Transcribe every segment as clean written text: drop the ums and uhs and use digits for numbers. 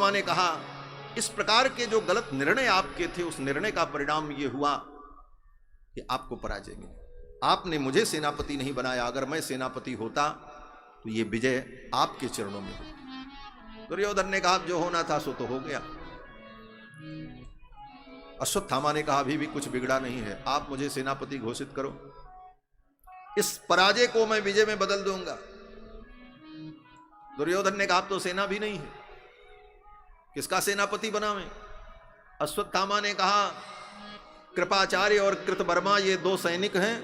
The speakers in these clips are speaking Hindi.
अश्वत्थामा ने कहा, इस प्रकार के जो गलत निर्णय आपके थे, उस निर्णय का परिणाम ये हुआ कि आपको पराजय मिली। आपने मुझे सेनापति नहीं बनाया, अगर मैं सेनापति होता तो ये विजय आपके चरणों में होती। दुर्योधन ने कहा, जो होना था सो तो हो गया। अश्वत्थामा ने कहा, अभी भी कुछ बिगड़ा नहीं है, आप मुझे सेनापति घोषित करो, इस पराजय को मैं विजय में बदल दूंगा। दुर्योधन ने कहा, अब तो सेना भी नहीं है, किसका सेनापति बनावें? अश्वत्थामा ने कहा, कृपाचार्य और कृतवर्मा ये 2 सैनिक हैं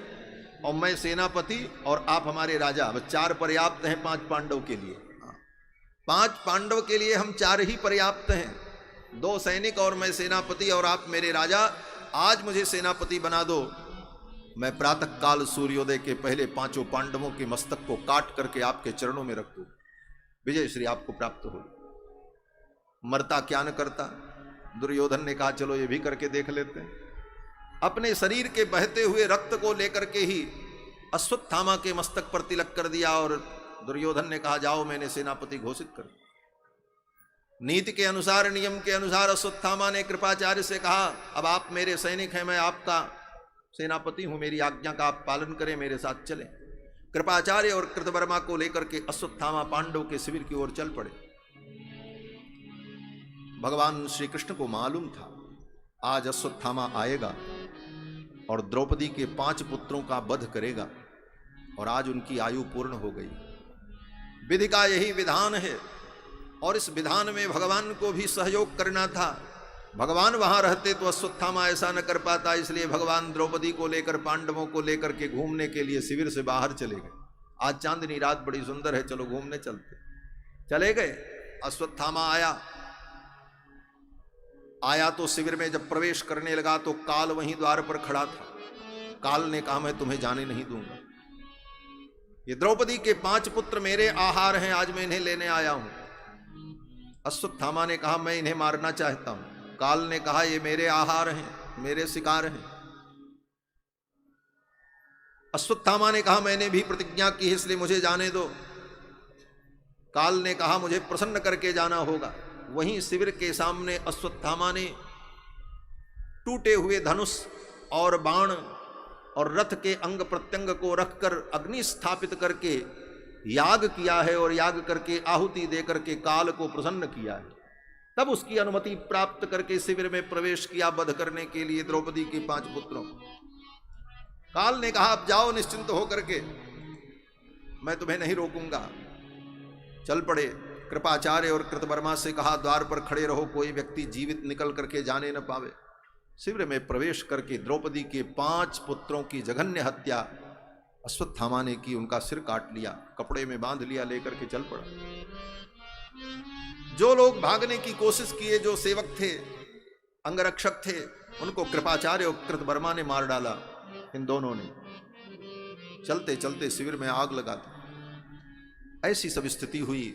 और मैं सेनापति और आप हमारे राजा, बस 4 पर्याप्त हैं 5 पांडव के लिए। 5 पांडव के लिए हम 4 ही पर्याप्त हैं, 2 सैनिक और मैं सेनापति और आप मेरे राजा। आज मुझे सेनापति बना दो, मैं प्रातः काल सूर्योदय के पहले 5 पांडवों के मस्तक को काट करके आपके चरणों में रख दूं, विजय श्री आपको प्राप्त हो। मरता क्या न करता। दुर्योधन ने कहा, चलो ये भी करके देख लेते हैं। अपने शरीर के बहते हुए रक्त को लेकर के ही अश्वत्थामा के मस्तक पर तिलक कर दिया और दुर्योधन ने कहा, जाओ मैंने सेनापति घोषित कर। नीति के अनुसार, नियम के अनुसार अश्वत्थामा ने कृपाचार्य से कहा, अब आप मेरे सैनिक हैं, मैं आपका सेनापति हूं, मेरी आज्ञा का आप पालन करें, मेरे साथ चलें। कृपाचार्य और कृतवर्मा को लेकर के अश्वत्थामा पांडव के शिविर की ओर चल पड़े। भगवान श्री कृष्ण को मालूम था आज अश्वत्थामा आएगा और द्रौपदी के 5 पुत्रों का वध करेगा, और आज उनकी आयु पूर्ण हो गई। विधि का यही विधान है और इस विधान में भगवान को भी सहयोग करना था। भगवान वहां रहते तो अश्वत्थामा ऐसा न कर पाता, इसलिए भगवान द्रौपदी को लेकर, पांडवों को लेकर के घूमने के लिए शिविर से बाहर चले गए। आज चांदनी रात बड़ी सुंदर है, चलो घूमने चलते। चले गए। अश्वत्थामा आया तो शिविर में जब प्रवेश करने लगा तो काल वहीं द्वार पर खड़ा था। काल ने कहा, मैं तुम्हें जाने नहीं दूंगा, ये द्रौपदी के 5 पुत्र मेरे आहार हैं, आज मैं इन्हें लेने आया हूं। अश्वत्थामा ने कहा, मैं इन्हें मारना चाहता हूं। काल ने कहा, ये मेरे आहार हैं, मेरे शिकार हैं। अश्वत्थामा ने कहा, मैंने भी प्रतिज्ञा की है, इसलिए मुझे जाने दो। काल ने कहा, मुझे प्रसन्न करके जाना होगा। वहीं शिविर के सामने अश्वत्थामा ने टूटे हुए धनुष और बाण और रथ के अंग प्रत्यंग को रखकर अग्नि स्थापित करके याग किया है, और याग करके आहुति देकर के काल को प्रसन्न किया है। तब उसकी अनुमति प्राप्त करके शिविर में प्रवेश किया वध करने के लिए द्रौपदी के 5 पुत्रों। काल ने कहा, अब जाओ निश्चिंत होकर के, मैं तुम्हें नहीं रोकूंगा। चल पड़े। कृपाचार्य और कृतवर्मा से कहा, द्वार पर खड़े रहो, कोई व्यक्ति जीवित निकल करके जाने न पावे। शिविर में प्रवेश करके द्रौपदी के 5 पुत्रों की जघन्य हत्या अश्वत्थामा ने की। उनका सिर काट लिया, कपड़े में बांध लिया, लेकर के चल पड़ा। जो लोग भागने की कोशिश किए, जो सेवक थे, अंगरक्षक थे, उनको कृपाचार्य और कृतवर्मा ने मार डाला। इन दोनों ने चलते चलते शिविर में आग लगा दी। ऐसी सब स्थिति हुई।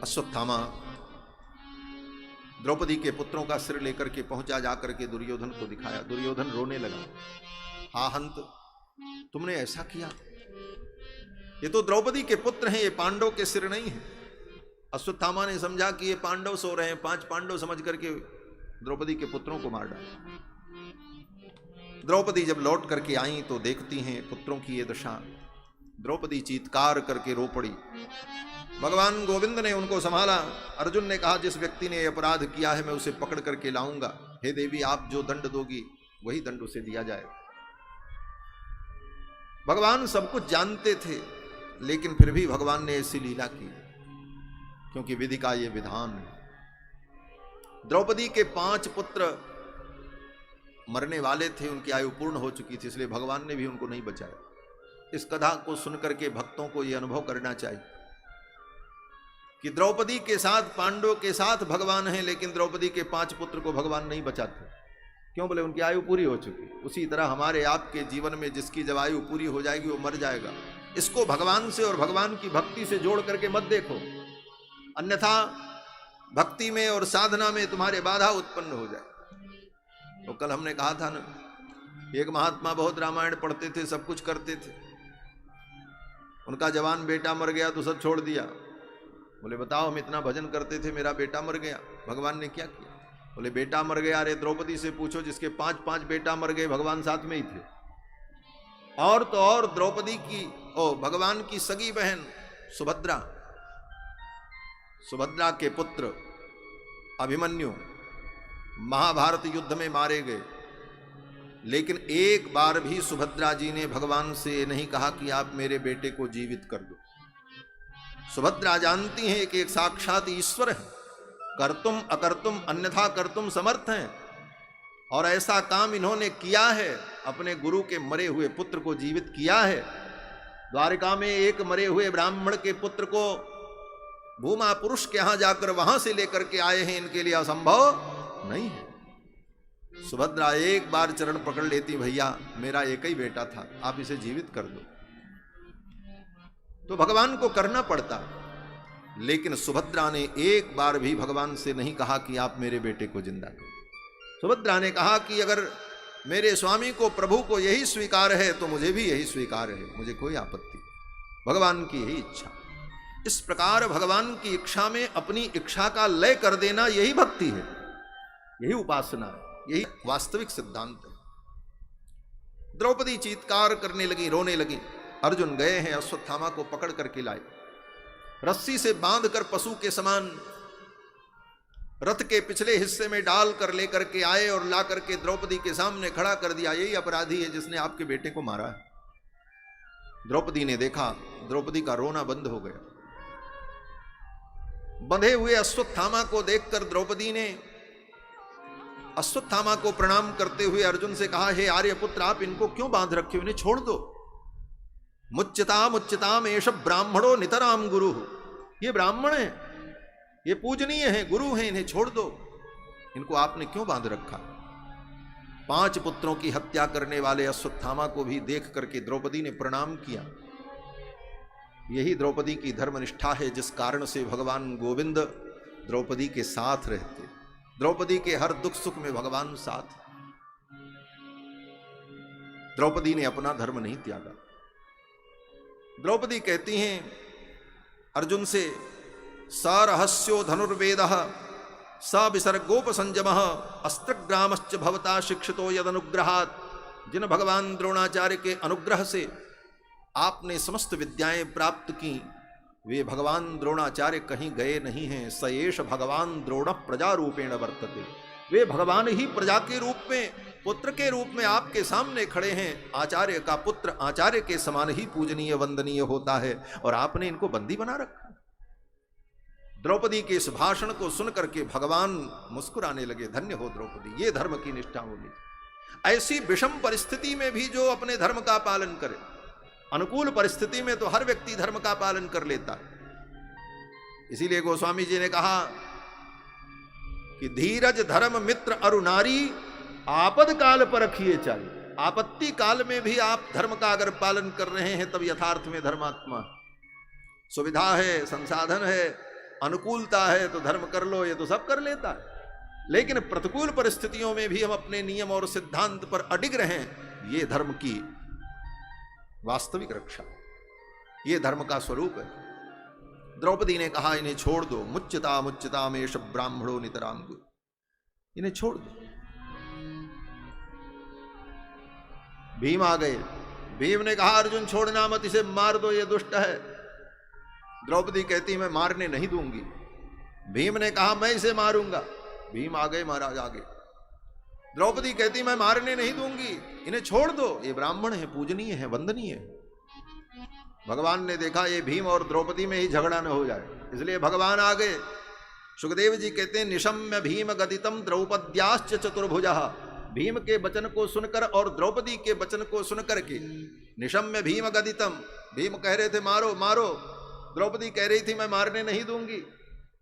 अश्वत्थामा द्रौपदी के पुत्रों का सिर लेकर के पहुंचा, जाकर के दुर्योधन को दिखाया। दुर्योधन रोने लगा, हा हंत, तुमने ऐसा किया? ये तो द्रौपदी के पुत्र हैं, ये पांडव के सिर नहीं है। अश्वत्थामा ने समझा कि ये पांडव सो रहे हैं, 5 पांडव समझ करके द्रौपदी के पुत्रों को मार डाला। द्रौपदी जब लौट करके आई तो देखती हैं पुत्रों की ये दशा। द्रौपदी चीत्कार करके रो पड़ी। भगवान गोविंद ने उनको संभाला। अर्जुन ने कहा, जिस व्यक्ति ने अपराध किया है मैं उसे पकड़ करके लाऊंगा। हे देवी, आप जो दंड दोगी वही दंड उसे दिया जाए। भगवान सब कुछ जानते थे, लेकिन फिर भी भगवान ने ऐसी लीला की, क्योंकि विधि का ये विधान है। द्रौपदी के 5 पुत्र मरने वाले थे, उनकी आयु पूर्ण हो चुकी थी, इसलिए भगवान ने भी उनको नहीं बचाया। इस कथा को सुनकर के भक्तों को यह अनुभव करना चाहिए कि द्रौपदी के साथ, पांडवों के साथ भगवान है, लेकिन द्रौपदी के 5 पुत्र को भगवान नहीं बचाते। क्यों? बोले उनकी आयु पूरी हो चुकी। उसी तरह हमारे आपके जीवन में जिसकी जब आयु पूरी हो जाएगी वो मर जाएगा। इसको भगवान से और भगवान की भक्ति से जोड़ करके मत देखो, अन्यथा भक्ति में और साधना में तुम्हारे बाधा उत्पन्न हो जाए। तो कल हमने कहा था ना, एक महात्मा बहुत रामायण पढ़ते थे, सब कुछ करते थे, उनका जवान बेटा मर गया तो सब छोड़ दिया, बोले बताओ, हम इतना भजन करते थे, मेरा बेटा मर गया, भगवान ने क्या किया? बोले बेटा मर गया, अरे द्रौपदी से पूछो, जिसके 5-5 बेटा मर गए, भगवान साथ में ही थे। और तो और द्रौपदी की भगवान की सगी बहन सुभद्रा, सुभद्रा के पुत्र अभिमन्यु महाभारत युद्ध में मारे गए, लेकिन एक बार भी सुभद्रा जी ने भगवान से नहीं कहा कि आप मेरे बेटे को जीवित कर दो। सुभद्रा जानती हैं कि एक साक्षात ईश्वर है, कर्तुम अकर्तुम अन्यथा कर्तुम समर्थ हैं, और ऐसा काम इन्होंने किया है, अपने गुरु के मरे हुए पुत्र को जीवित किया है। द्वारिका में एक मरे हुए ब्राह्मण के पुत्र को भूमा पुरुष के यहां जाकर वहां से लेकर के आए हैं, इनके लिए असंभव नहीं है। सुभद्रा एक बार चरण पकड़ लेती, भैया मेरा एक ही बेटा था, आप इसे जीवित कर दो, तो भगवान को करना पड़ता। लेकिन सुभद्रा ने एक बार भी भगवान से नहीं कहा कि आप मेरे बेटे को जिंदा करो। सुभद्रा ने कहा कि अगर मेरे स्वामी को, प्रभु को यही स्वीकार है तो मुझे भी यही स्वीकार है, मुझे कोई आपत्ति, भगवान की यही इच्छा। इस प्रकार भगवान की इच्छा में अपनी इच्छा का लय कर देना, यही भक्ति है, यही उपासना है, यही वास्तविक सिद्धांत है। द्रौपदी चीत्कार करने लगी, रोने लगी। अर्जुन गए हैं, अश्वत्थामा को पकड़ करके लाए, रस्सी से बांधकर पशु के समान रथ के पिछले हिस्से में डाल कर लेकर के आए और ला करके द्रौपदी के सामने खड़ा कर दिया। यही अपराधी है जिसने आपके बेटे को मारा है। द्रौपदी ने देखा, द्रौपदी का रोना बंद हो गया। बंधे हुए अश्वत्थामा को देखकर द्रौपदी ने अश्वत्थामा को प्रणाम करते हुए अर्जुन से कहा, हे आर्यपुत्र, आप इनको क्यों बांध रखे हो, इन्हें छोड़ दो। मुच्यताम एष ब्राह्मणो नितराम गुरु, ये ब्राह्मण है, ये पूजनीय है, गुरु हैं, इन्हें छोड़ दो, इनको आपने क्यों बांध रखा। 5 पुत्रों की हत्या करने वाले अश्वत्थामा को भी देख करके द्रौपदी ने प्रणाम किया। यही द्रौपदी की धर्मनिष्ठा है, जिस कारण से भगवान गोविंद द्रौपदी के साथ रहते। द्रौपदी के हर दुख सुख में भगवान साथ। द्रौपदी ने अपना धर्म नहीं त्यागा। द्रौपदी कहती हैं अर्जुन से, स रहस्यो धनुर्वेदः स विसर्गोपसंयमः अस्त्रग्रामश्च भवता शिक्षितो यदनुग्रहात्। जिन भगवान द्रोणाचार्य के अनुग्रह से आपने समस्त विद्याएं प्राप्त की, वे भगवान द्रोणाचार्य कहीं गए नहीं हैं। स एष भगवान द्रोण प्रजा रूपेण वर्तते। वे भगवान ही प्रजा के रूप में, पुत्र के रूप में आपके सामने खड़े हैं। आचार्य का पुत्र आचार्य के समान ही पूजनीय वंदनीय होता है, और आपने इनको बंदी बना रखा। द्रौपदी के इस भाषण को सुन करके भगवान मुस्कुराने लगे। धन्य हो द्रौपदी, ये धर्म की निष्ठा होगी। ऐसी विषम परिस्थिति में भी जो अपने धर्म का पालन करे। अनुकूल परिस्थिति में तो हर व्यक्ति धर्म का पालन कर लेता है। इसीलिए गोस्वामी जी ने कहा कि धीरज धर्म मित्र अरु नारी आपद काल पर रखिए चाल। आपत्ति काल में भी आप धर्म का अगर पालन कर रहे हैं तब यथार्थ में धर्मात्मा। सुविधा है, संसाधन है, अनुकूलता है तो धर्म कर लो, ये तो सब कर लेता है। लेकिन प्रतिकूल परिस्थितियों में भी हम अपने नियम और सिद्धांत पर अडिग रहें, ये धर्म की वास्तविक रक्षा, ये धर्म का स्वरूप है। द्रौपदी ने कहा, इन्हें छोड़ दो। मुच्यता मेष ब्राह्मणो नितराम गुरु, इन्हें छोड़ दो। भीम आ गए। भीम ने कहा, अर्जुन छोड़ना मत, इसे मार दो, ये दुष्ट है। द्रौपदी कहती, मैं मारने नहीं दूंगी। भीम ने कहा, मैं इसे मारूंगा। भीम आ गए, महाराज आगे। द्रौपदी कहती, मैं मारने नहीं दूंगी, इन्हें छोड़ दो, ये ब्राह्मण है, पूजनीय है, वंदनीय है। भगवान ने देखा ये भीम और द्रौपदी में ही झगड़ा न हो जाए, इसलिए भगवान आ गए। सुखदेव जी कहते हैं, निशम्य भीम गदितम द्रौपद्याश्च चतुर्भुजः। भीम के वचन को सुनकर और द्रौपदी के वचन को सुनकर के, निशम्य भीम गदितम, भीम कह रहे थे मारो मारो, द्रौपदी कह रही थी मैं मारने नहीं दूंगी।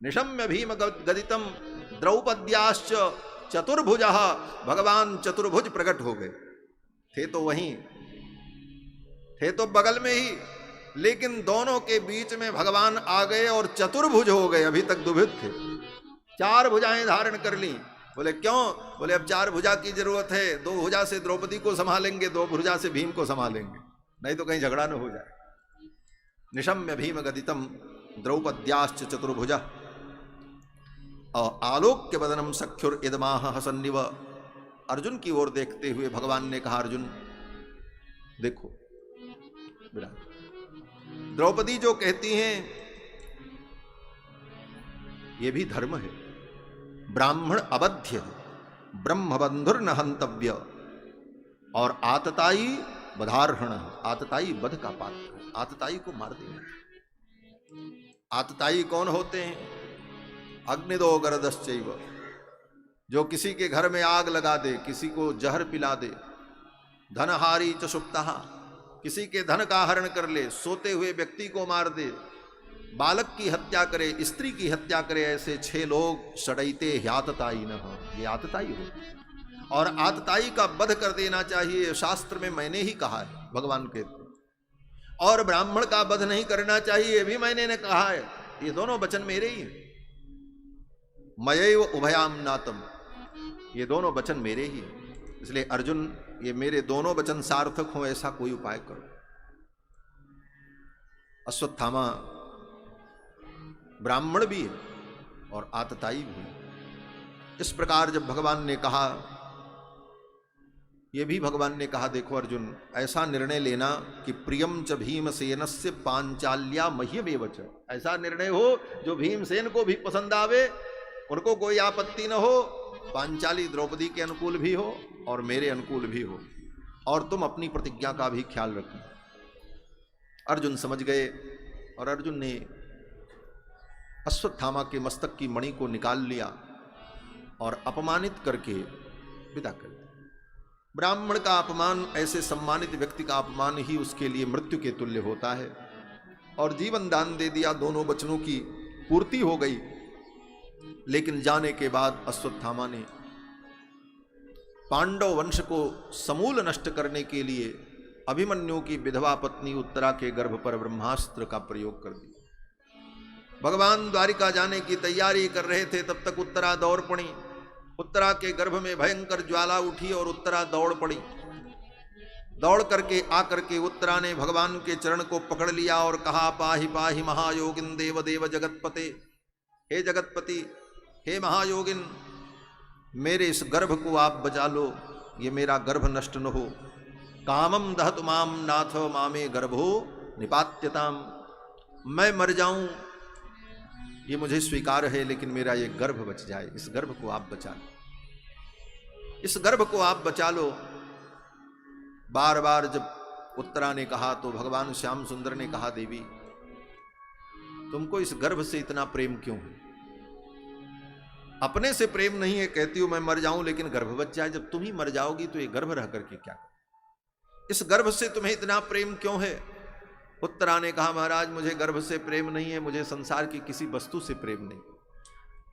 निशम्य भीम गदितम द्रौपद्याश्च चतुर्भुजः, भगवान चतुर्भुज प्रकट हो गए। थे तो वहीं, थे तो बगल में ही, लेकिन दोनों के बीच में भगवान आ गए और चतुर्भुज हो गए। अभी तक दुभिद थे, 4 भुजाएं धारण कर ली। बोले क्यों? बोले अब 4 भुजा की जरूरत है, 2 भुजा से द्रौपदी को संभालेंगे, 2 भुजा से भीम को संभालेंगे, नहीं तो कहीं झगड़ा न हो जाए। निशम्य भीम गदितम द्रौपद्याश्च चतुर्भुज आलोक्य वदनम सख्युर इदमाह हसन्निव। अर्जुन की ओर देखते हुए भगवान ने कहा, अर्जुन देखो, द्रौपदी जो कहती हैं ये भी धर्म है। ब्राह्मण अबध्य, ब्रह्मबंधुर न हंतव्य, और आतताई बधार्हण, आतताई बध का पात्र, आतताई को मार देना। आतताई कौन होते हैं? अग्निदो गरदश्चैव, जो किसी के घर में आग लगा दे, किसी को जहर पिला दे। धनहारी च सुप्तः, किसी के धन का हरण कर ले, सोते हुए व्यक्ति को मार दे, बालक की हत्या करे, स्त्री की हत्या करे, ऐसे 6 लोग षडयिते ह्यातताई न हो, ये आतताई हो। और आतताई का वध कर देना चाहिए, शास्त्र में मैंने ही कहा है, भगवान कहते। और ब्राह्मण का वध नहीं करना चाहिए, ये भी मैंने ने कहा है। ये दोनों वचन मेरे ही हैं। मयैव उभयाम नातम, ये दोनों वचन मेरे ही हैं। इसलिए अर्जुन, ये मेरे दोनों वचन सार्थक हों ऐसा कोई उपाय करो। अश्वत्थामा ब्राह्मण भी है और आतताई भी है। इस प्रकार जब भगवान ने कहा, ये भी भगवान ने कहा, देखो अर्जुन, ऐसा निर्णय लेना कि प्रियम च भीमसेनस्य पांचाल्या मह्यमेव च, ऐसा निर्णय हो जो भीमसेन को भी पसंद आवे, उनको कोई आपत्ति न हो, पांचाली द्रौपदी के अनुकूल भी हो और मेरे अनुकूल भी हो, और तुम अपनी प्रतिज्ञा का भी ख्याल रखना। अर्जुन समझ गए और अर्जुन ने अश्वत्थामा के मस्तक की मणि को निकाल लिया और अपमानित करके विदा कर दिया। ब्राह्मण का अपमान, ऐसे सम्मानित व्यक्ति का अपमान ही उसके लिए मृत्यु के तुल्य होता है। और जीवन दान दे दिया, दोनों वचनों की पूर्ति हो गई। लेकिन जाने के बाद अश्वत्थामा ने पांडव वंश को समूल नष्ट करने के लिए अभिमन्यु की विधवा पत्नी उत्तरा के गर्भ पर ब्रह्मास्त्र का प्रयोग कर दिया। भगवान द्वारिका जाने की तैयारी कर रहे थे, तब तक उत्तरा दौड़ पड़ी। उत्तरा के गर्भ में भयंकर ज्वाला उठी और उत्तरा दौड़ पड़ी। दौड़ करके आकर के उत्तरा ने भगवान के चरण को पकड़ लिया और कहा, पाहि पाहि महायोगिन देव देव जगतपते, हे जगतपति, हे महायोगिन, मेरे इस गर्भ को आप बचा लो, ये मेरा गर्भ नष्ट न हो। कामम दहतु माम नाथ मामे गर्भो निपात्यताम, मैं मर जाऊं ये मुझे स्वीकार है, लेकिन मेरा ये गर्भ बच जाए, इस गर्भ को आप बचा लो, इस गर्भ को आप बचा लो। बार बार जब उत्तरा ने कहा तो भगवान श्याम सुंदर ने कहा, देवी तुमको इस गर्भ से इतना प्रेम क्यों है? अपने से प्रेम नहीं है, कहती हूं मैं मर जाऊं लेकिन गर्भ बच जाए। जब तुम ही मर जाओगी तो ये गर्भ रह करके क्या, इस गर्भ से तुम्हें इतना प्रेम क्यों है? उत्तरा ने कहा, महाराज मुझे गर्भ से प्रेम नहीं है, मुझे संसार की किसी वस्तु से प्रेम नहीं,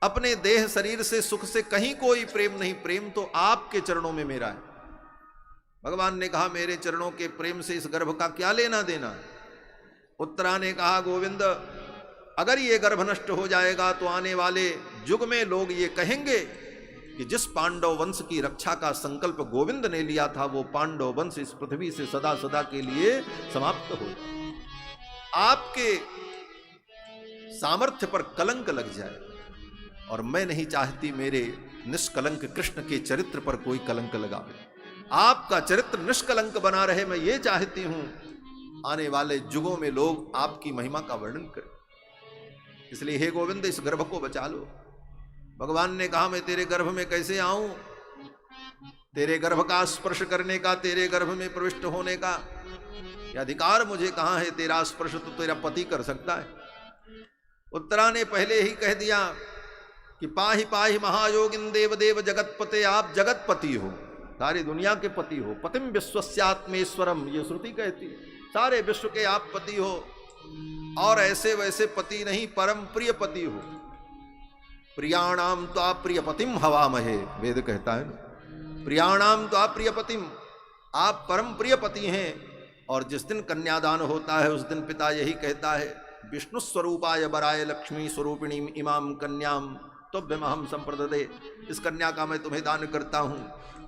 अपने देह शरीर से सुख से कहीं कोई प्रेम नहीं, प्रेम तो आपके चरणों में मेरा है। भगवान ने कहा, मेरे चरणों के प्रेम से इस गर्भ का क्या लेना देना? उत्तरा ने कहा, गोविंद अगर ये गर्भ नष्ट हो जाएगा तो आने वाले युग में लोग ये कहेंगे कि जिस पांडव वंश की रक्षा का संकल्प गोविंद ने लिया था, वो पांडव वंश इस पृथ्वी से सदा सदा के लिए समाप्त हो, आपके सामर्थ्य पर कलंक लग जाए। और मैं नहीं चाहती मेरे निष्कलंक कृष्ण के चरित्र पर कोई कलंक लगावे। आपका चरित्र निष्कलंक बना रहे, मैं ये चाहती हूं आने वाले युगों में लोग आपकी महिमा का वर्णन करें। इसलिए हे गोविंद इस गर्भ को बचा लो। भगवान ने कहा, मैं तेरे गर्भ में कैसे आऊं? तेरे गर्भ का स्पर्श करने का, तेरे गर्भ में प्रविष्ट होने का यह अधिकार मुझे कहां है? तेरा स्पर्श तो तेरा पति कर सकता है। उत्तरा ने पहले ही कह दिया कि पाहि पाहि महायोगिन देव देव जगतपते, आप जगतपति हो, सारी दुनिया के पति हो। पतिम विश्वस्यात्मेश्वरम, ये श्रुति कहती है, सारे विश्व के आप पति हो। और ऐसे वैसे पति नहीं, परम प्रिय पति हो। प्रियाणाम त्वा प्रियपतिम हवामहे, वेद कहता है ना, प्रियाणाम त्वा प्रियपतिम, आप परम प्रिय पति हैं। और जिस दिन कन्यादान होता है उस दिन पिता यही कहता है, विष्णु स्वरूपाय वराय लक्ष्मी स्वरूपिणी इमाम कन्याम तोभ्यमहम संप्रददे, इस कन्या का मैं तुम्हें दान करता हूं।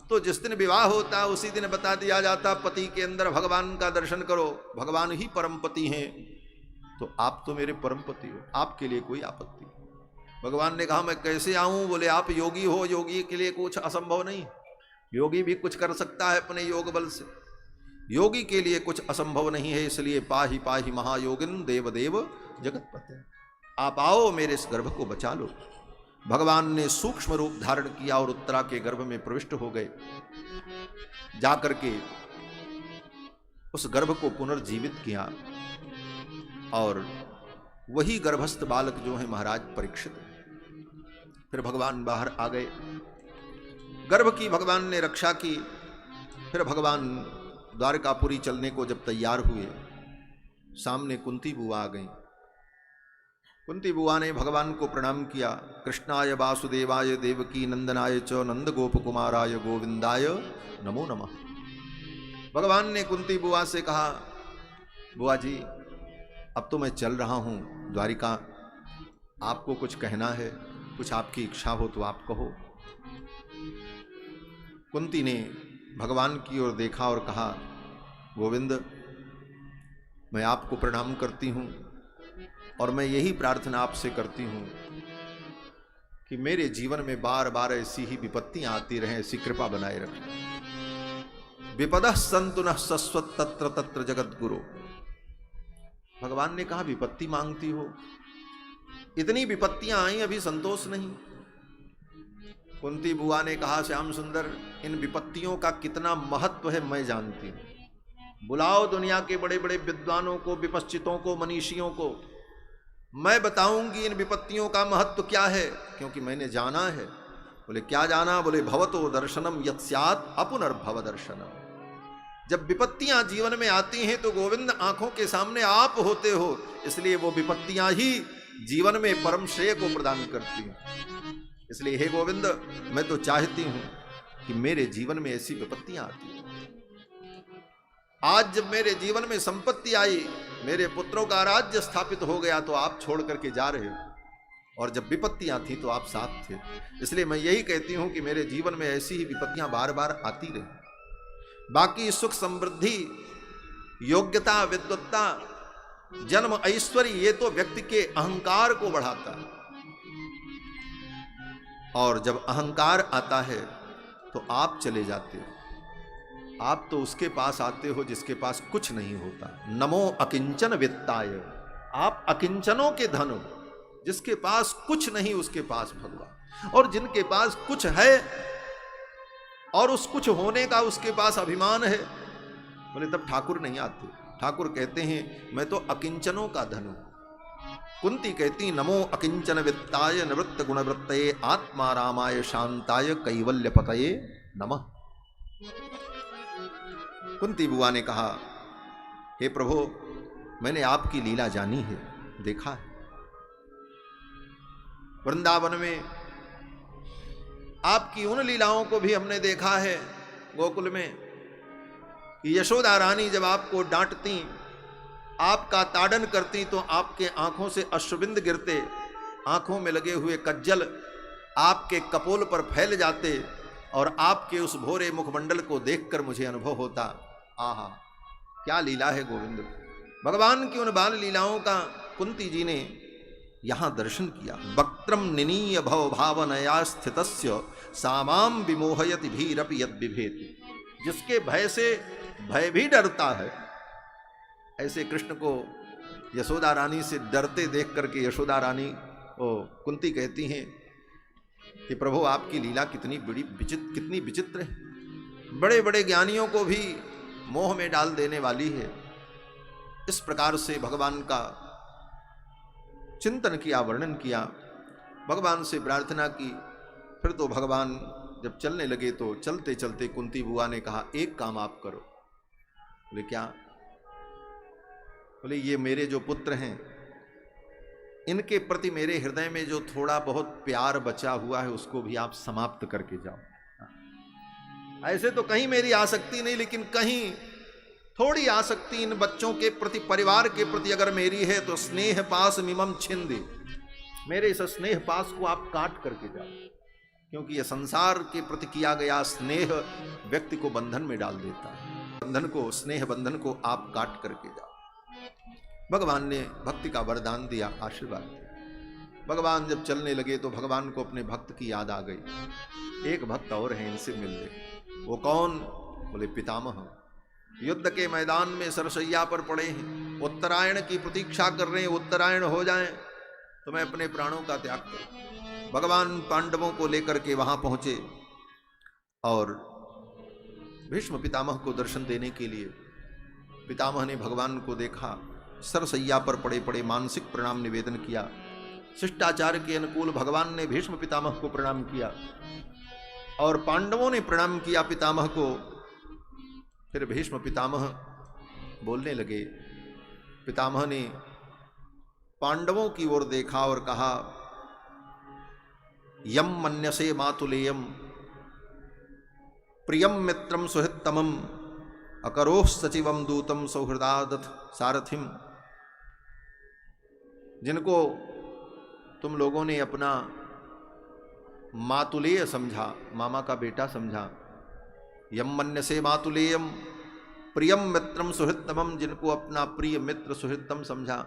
तो जिस दिन विवाह होता है उसी दिन बता दिया जाता, पति के अंदर भगवान का दर्शन करो, भगवान ही परम पति हैं। तो आप तो मेरे परम पति हो, आपके लिए कोई आपत्ति। भगवान ने कहा मैं कैसे आऊं? बोले आप योगी हो, योगी के लिए कुछ असंभव नहीं। योगी भी कुछ कर सकता है अपने योग बल से, योगी के लिए कुछ असंभव नहीं है। इसलिए पाहि पाहि महायोगिन देव देव जगतपते, आप आओ मेरे इस गर्भ को बचा लो। भगवान ने सूक्ष्म रूप धारण किया और उत्तरा के गर्भ में प्रविष्ट हो गए। जाकर के उस गर्भ को पुनर्जीवित किया और वही गर्भस्थ बालक जो है महाराज परीक्षित। फिर भगवान बाहर आ गए, गर्भ की भगवान ने रक्षा की। फिर भगवान द्वारकापुरी चलने को जब तैयार हुए, सामने कुंती बुआ आ गई। कुंती बुआ ने भगवान को प्रणाम किया। कृष्णाय वासुदेवाय देवकी नंदनाय च नंद गोप कुमाराय गोविंदाय नमो नमः। भगवान ने कुंती बुआ से कहा, बुआ जी अब तो मैं चल रहा हूं द्वारिका, आपको कुछ कहना है, कुछ आपकी इच्छा हो तो आप कहो। कुंती ने भगवान की ओर देखा और कहा, गोविंद मैं आपको प्रणाम करती हूं और मैं यही प्रार्थना आपसे करती हूं कि मेरे जीवन में बार बार ऐसी ही विपत्तियां आती रहें, ऐसी कृपा बनाए रखें। विपदः सन्तु नः शश्वत् तत्र तत्र जगद्गुरो। भगवान ने कहा विपत्ति मांगती हो, इतनी विपत्तियां आई अभी संतोष नहीं। कुंती बुआ ने कहा, श्याम सुंदर इन विपत्तियों का कितना महत्व है मैं जानती हूं। बुलाओ दुनिया के बड़े बड़े विद्वानों को, विपश्चितों को, मनीषियों को, मैं बताऊंगी इन विपत्तियों का महत्व क्या है, क्योंकि मैंने जाना है। बोले क्या जाना? बोले भवतो दर्शनम यत् स्यात् अपुनर्भव दर्शनम। जब विपत्तियां जीवन में आती हैं तो गोविंद आंखों के सामने आप होते हो, इसलिए वो विपत्तियां ही जीवन में परम श्रेय को प्रदान करती हैं। इसलिए हे गोविंद मैं तो चाहती हूं कि मेरे जीवन में ऐसी विपत्तियां आती हैं। आज जब मेरे जीवन में संपत्ति आई, मेरे पुत्रों का राज्य स्थापित हो गया, तो आप छोड़ करके जा रहे हो, और जब विपत्तियां थी तो आप साथ थे। इसलिए मैं यही कहती हूं कि मेरे जीवन में ऐसी ही विपत्तियां बार बार आती रहे। बाकी सुख समृद्धि, योग्यता, विद्वत्ता, जन्म, ऐश्वर्य, ये तो व्यक्ति के अहंकार को बढ़ाता है। और जब अहंकार आता है तो आप चले जाते हो। आप तो उसके पास आते हो जिसके पास कुछ नहीं होता। नमो अकिंचन वित्ताय, आप अकिंचनों के धन हो, जिसके पास कुछ नहीं उसके पास भगवान। और जिनके पास कुछ है और उस कुछ होने का उसके पास अभिमान है, बोले तब ठाकुर नहीं आते। ठाकुर कहते हैं मैं तो अकिंचनों का धन हूं। कुंती कहती नमो अकिंचन वित्ताय निवृत्त गुणवृत्तये आत्मा रामाय शांताय कैवल्य पतये नमः। कुंती बुआ ने कहा, हे प्रभु मैंने आपकी लीला जानी है, देखा है। वृंदावन में आपकी उन लीलाओं को भी हमने देखा है। गोकुल में यशोदा रानी जब आपको डांटती, आपका ताड़न करती, तो आपके आंखों से अश्रुबिंद गिरते, आंखों में लगे हुए कज्जल आपके कपोल पर फैल जाते, और आपके उस भोरे मुखमंडल को देखकर मुझे अनुभव होता, आहा क्या लीला है गोविंद। भगवान की उन बाल लीलाओं का कुंती जी ने यहां दर्शन किया। वक्त्रम निनीय भव भावनया स्थितस्य सामाम विमोहयति भीरपि यद बिभेति। जिसके भय से भय भी डरता है, ऐसे कृष्ण को यशोदा रानी से डरते देख करके यशोदा रानी कुंती कहती हैं कि प्रभु आपकी लीला कितनी विचित्र है, बड़े बड़े ज्ञानियों को भी मोह में डाल देने वाली है। इस प्रकार से भगवान का चिंतन किया, वर्णन किया, भगवान से प्रार्थना की। फिर तो भगवान जब चलने लगे तो चलते चलते कुंती बुआ ने कहा, एक काम आप करो। बोले क्या? बोले ये मेरे जो पुत्र हैं, इनके प्रति मेरे हृदय में जो थोड़ा बहुत प्यार बचा हुआ है उसको भी आप समाप्त करके जाओ। ऐसे तो कहीं मेरी आसक्ति नहीं, लेकिन कहीं थोड़ी आसक्ति इन बच्चों के प्रति, परिवार के प्रति अगर मेरी है तो स्नेह पास मिमम छिंदे, मेरे इस स्नेह पास को आप काट करके जाओ, क्योंकि यह संसार के प्रति किया गया स्नेह व्यक्ति को बंधन में डाल देता है। बंधन को, स्नेह बंधन को आप काट करके जाओ। भगवान ने भक्ति का वरदान दिया, आशीर्वाद दिया। भगवान जब चलने लगे तो भगवान को अपने भक्त की याद आ गई। एक भक्त और है, इनसे मिल ले। वो कौन? बोले पितामह। युद्ध के मैदान में सरसैया पर पड़े हैं, उत्तरायण की प्रतीक्षा कर रहे हैं, उत्तरायण हो जाए तो मैं अपने प्राणों का त्याग करूं। भगवान पांडवों को लेकर के वहां पहुंचे और भीष्म पितामह को दर्शन देने के लिए पितामह ने भगवान को देखा, सरसैया पर पड़े पड़े मानसिक प्रणाम निवेदन किया। शिष्टाचार के अनुकूल भगवान ने भीष्म पितामह को प्रणाम किया और पांडवों ने प्रणाम किया पितामह को। फिर भीष्म पितामह बोलने लगे। पितामह ने पांडवों की ओर देखा और कहा, यम मन्यसे मातुलेयम प्रियम मित्रम सुहृत्तमम अकरोह सचिवम दूतम सौहृदादथ सारथिम। जिनको तुम लोगों ने अपना मातुलेय समझा, मामा का बेटा समझा, यम मन्यसे मातुलेयम प्रियम मित्रम सुहृत्तमम, जिनको अपना प्रिय मित्र सुहृत्तम समझा,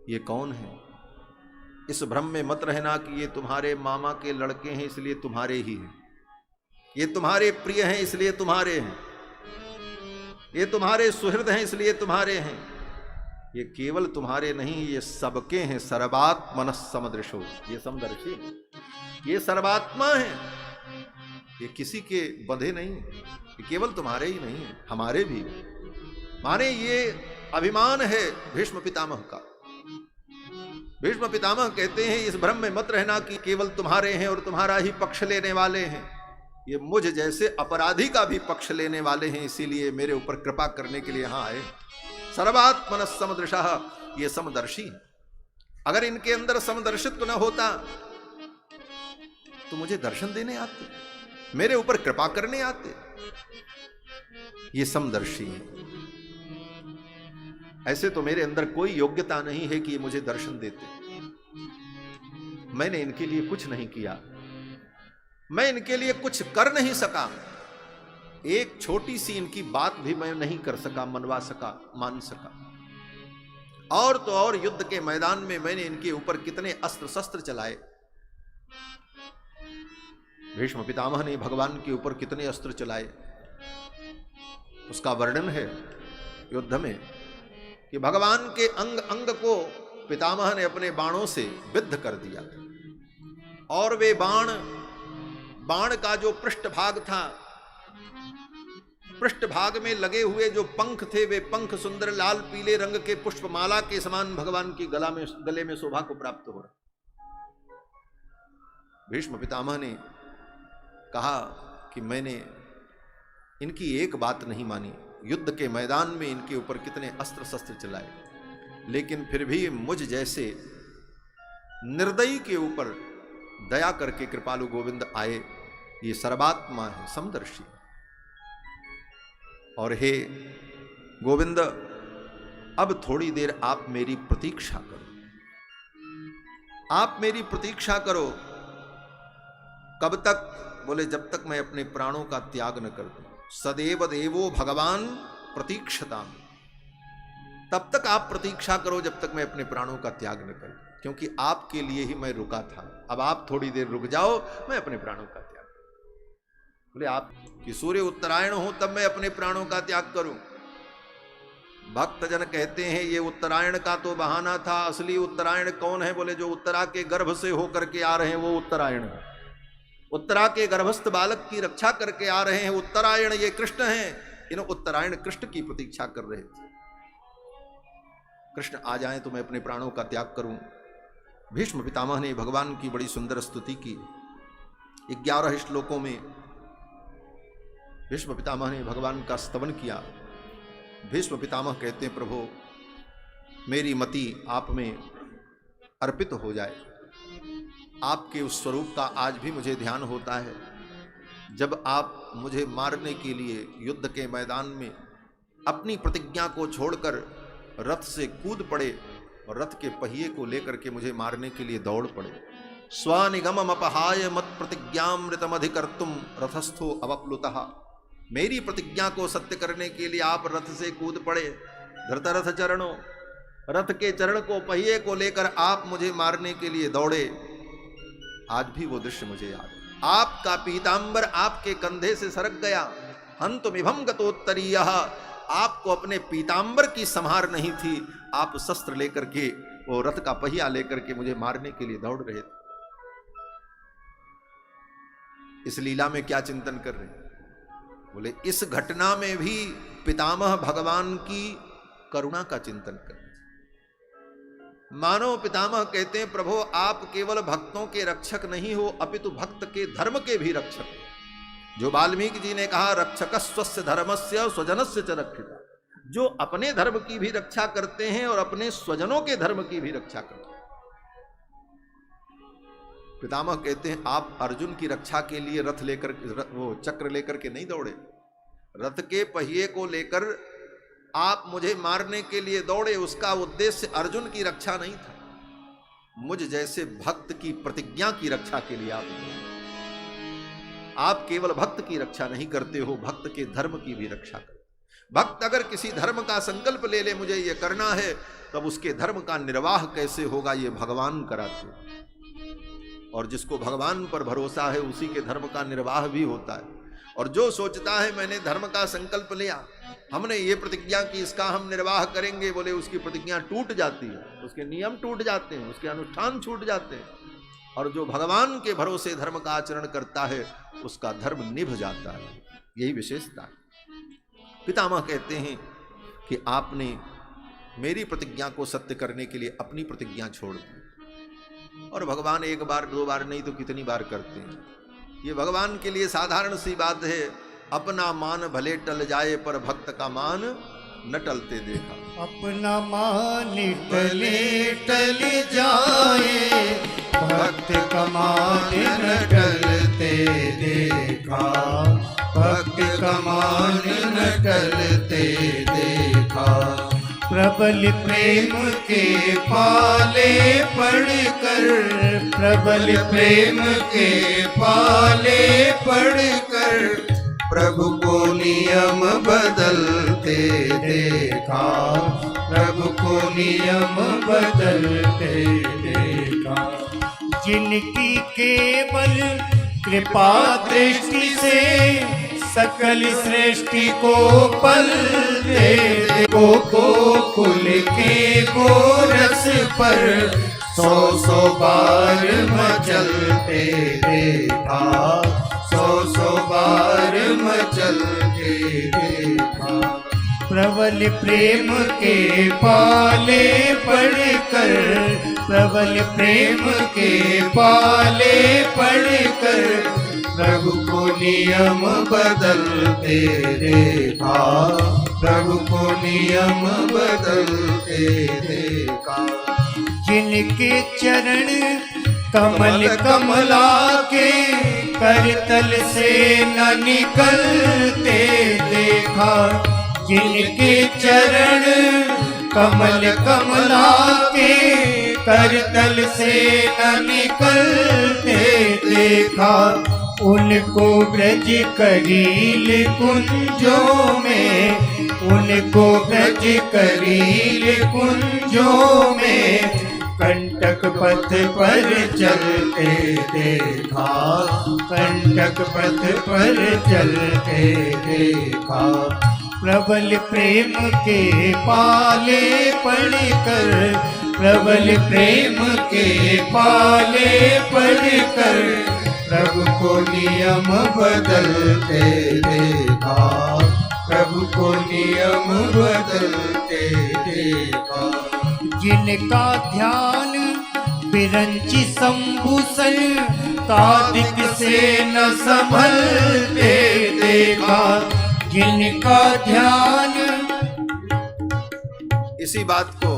ये कौन है? इस भ्रम में मत रहना कि ये तुम्हारे मामा के लड़के हैं इसलिए तुम्हारे ही हैं, ये तुम्हारे प्रिय हैं इसलिए तुम्हारे हैं, ये तुम्हारे सुहृद हैं इसलिए तुम्हारे हैं। ये केवल तुम्हारे नहीं, ये सबके हैं। सर्वात्मनः समदृशो, ये समदर्शी, ये सर्वात्मा है, ये किसी के बंधे नहीं, ये केवल तुम्हारे ही नहीं है, हमारे भी। माने ये अभिमान है भीष्म पितामह का। भीष्म पितामह कहते हैं इस भ्रम में मत रहना कि केवल तुम्हारे हैं और तुम्हारा ही पक्ष लेने वाले हैं, ये मुझ जैसे अपराधी का भी पक्ष लेने वाले हैं, इसीलिए मेरे ऊपर कृपा करने के लिए यहाँ आए। सर्वात्मनः समदृशः, ये समदर्शी। अगर इनके अंदर समदर्शित्व न होता तो मुझे दर्शन देने आते, मेरे ऊपर कृपा करने आते। ये समदर्शी है। ऐसे तो मेरे अंदर कोई योग्यता नहीं है कि ये मुझे दर्शन देते। मैंने इनके लिए कुछ नहीं किया, मैं इनके लिए कुछ कर नहीं सका, एक छोटी सी इनकी बात भी मैं नहीं कर सका, मनवा सका, मान सका। और तो और युद्ध के मैदान में मैंने इनके ऊपर कितने अस्त्र शस्त्र चलाए। भीष्म पितामह ने भगवान के ऊपर कितने अस्त्र चलाए, उसका वर्णन है युद्ध में कि भगवान के अंग अंग को पितामह ने अपने बाणों से विद्ध कर दिया और वे बाण का जो पृष्ठभाग था, पृष्ठभाग में लगे हुए जो पंख थे, वे पंख सुंदर लाल पीले रंग के पुष्पमाला के समान भगवान की गले में शोभा को प्राप्त हो रहा। भीष्म पितामह ने कहा कि मैंने इनकी एक बात नहीं मानी। युद्ध के मैदान में इनके ऊपर कितने अस्त्र शस्त्र चलाए, लेकिन फिर भी मुझ जैसे निर्दयी के ऊपर दया करके कृपालु गोविंद आए। ये सर्वात्मा है, समदर्शी। और हे गोविंद, अब थोड़ी देर आप मेरी प्रतीक्षा करो, आप मेरी प्रतीक्षा करो। कब तक? बोले जब तक मैं अपने प्राणों का त्याग न कर दूं। सदैव देवो भगवान प्रतीक्षताम, तब तक आप प्रतीक्षा करो जब तक मैं अपने प्राणों का त्याग न करूं, क्योंकि आपके लिए ही मैं रुका था। अब आप थोड़ी देर रुक जाओ, मैं अपने प्राणों का त्याग करूं। बोले आप कि सूर्य उत्तरायण हो तब मैं अपने प्राणों का त्याग करूं। भक्तजन कहते हैं ये उत्तरायण का तो बहाना था, असली उत्तरायण कौन है? बोले जो उत्तरा के गर्भ से होकर के आ रहे हैं वो उत्तरायण है। उत्तरा के गर्भस्थ बालक की रक्षा करके आ रहे हैं उत्तरायण, ये कृष्ण हैं। इन उत्तरायण कृष्ण की प्रतीक्षा कर रहे थे। कृष्ण आ जाएं तो मैं अपने प्राणों का त्याग करूं। भीष्म पितामह ने भगवान की बड़ी सुंदर स्तुति की। 11 श्लोकों में भीष्म पितामह ने भगवान का स्तवन किया। भीष्म पितामह कहते हैं प्रभु मेरी मति आप में अर्पित हो जाए। आपके उस स्वरूप का आज भी मुझे ध्यान होता है जब आप मुझे मारने के लिए युद्ध के मैदान में अपनी प्रतिज्ञा को छोड़कर रथ से कूद पड़े और रथ के पहिए को लेकर के मुझे मारने के लिए दौड़ पड़े। स्वनिगमम अपहाय मत प्रतिज्ञामृतमधिकर्तुम रथस्थो अवप्लुतः। मेरी प्रतिज्ञा को सत्य करने के लिए आप रथ से कूद पड़े धृतरथ चरणों, रथ के चरण को, पहिए को लेकर आप मुझे मारने के लिए दौड़े। आज भी वो दृश्य मुझे याद है। आपका पीतांबर आपके कंधे से सरक गया। हंतुमिभं गतोत्तरीयः, आपको अपने पीतांबर की संहार नहीं थी, आप शस्त्र लेकर के, वो रथ का पहिया लेकर के मुझे मारने के लिए दौड़ रहे थे। इस लीला में क्या चिंतन कर रहे हैं? बोले इस घटना में भी पितामह भगवान की करुणा का चिंतन कर। मानव पितामह कहते हैं, प्रभु आप केवल भक्तों के रक्षक नहीं हो, अपितु भक्त के धर्म के भी रक्षक हो। जो वाल्मीकि जी ने कहा, रक्षक स्वस्य धर्मस्य स्वजनस्य च रक्षिता, जो अपने धर्म की भी रक्षा करते हैं और अपने स्वजनों के धर्म की भी रक्षा करते हैं। पितामह कहते हैं, आप अर्जुन की रक्षा के लिए रथ लेकर, वो चक्र लेकर के नहीं दौड़े, रथ के पहिए को लेकर आप मुझे मारने के लिए दौड़े। उसका उद्देश्य अर्जुन की रक्षा नहीं था, मुझ जैसे भक्त की प्रतिज्ञा की रक्षा के लिए आप दौड़े। आप केवल भक्त की रक्षा नहीं करते हो, भक्त के धर्म की भी रक्षा करते। भक्त अगर किसी धर्म का संकल्प ले ले, मुझे ये करना है, तब उसके धर्म का निर्वाह कैसे होगा ये भगवान कराते। और जिसको भगवान पर भरोसा है उसी के धर्म का निर्वाह भी होता है। और जो सोचता है मैंने धर्म का संकल्प लिया, हमने ये प्रतिज्ञा की, इसका हम निर्वाह करेंगे, बोले उसकी प्रतिज्ञा टूट जाती है, उसके नियम टूट जाते हैं, उसके अनुष्ठान छूट जाते हैं। और जो भगवान के भरोसे धर्म का आचरण करता है उसका धर्म निभ जाता है। यही विशेषता है। पितामह कहते हैं कि आपने मेरी प्रतिज्ञा को सत्य करने के लिए अपनी प्रतिज्ञा छोड़ दी। और भगवान एक बार दो बार नहीं तो कितनी बार करते हैं। ये भगवान के लिए साधारण सी बात है। अपना मान भले टल जाए पर भक्त का मान न टलते देखा। अपना मान टले टल जाए, भक्त का मान न टलते देखा, भक्त का मान न टलते देखा। प्रबल प्रेम के पाले पढ़कर, प्रबल प्रेम के पाले पढ़कर, प्रभु को नियम बदलते देखा, प्रभु को नियम बदलते देखा। जिनकी केवल कृपा दृष्टि से सकल सृष्टि को पलते, गोकुल के गोरस पर सौ सौ बार मचलते देखा, सौ सौ बार मचलते देखा। प्रबल प्रेम के पाले पढ़कर, प्रबल प्रेम के पाले पढ़कर, प्रभु को नियम बदलते देखा, प्रभु को नियम बदलते देखा। जिनके चरण कमल कमला के करतल से न निकलते देखा, जिनके चरण कमल कमला के करतल से न निकलते देखा, उनको ब्रज करील कुंजों में, उनको ब्रज करील कुंजों में, कंटक पथ पर चलते देखा, कंटक पथ पर चलते देखा। प्रबल प्रेम के पाले पढ़कर, प्रबल प्रेम के पाले पढ़कर, प्रभु को नियम बदलते देखा, प्रभु को नियम बदलते देखा। जिनका ध्यान बिरंची संभूषण तादिक से न संभलते देखा, जिनका ध्यान। इसी बात को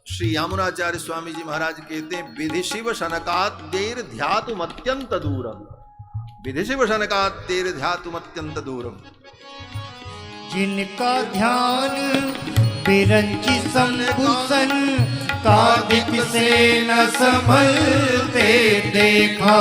श्री यामुनाचार्य स्वामी जी महाराज कहते हैं, विधि शिव शनकात देर ध्यातुम अत्यंत दूरम, विधि शिव शनकात देर ध्यातुम अत्यंत दूरम। जिनका ध्यान बिरंची संभूषण तादिक से न संभलते देखा,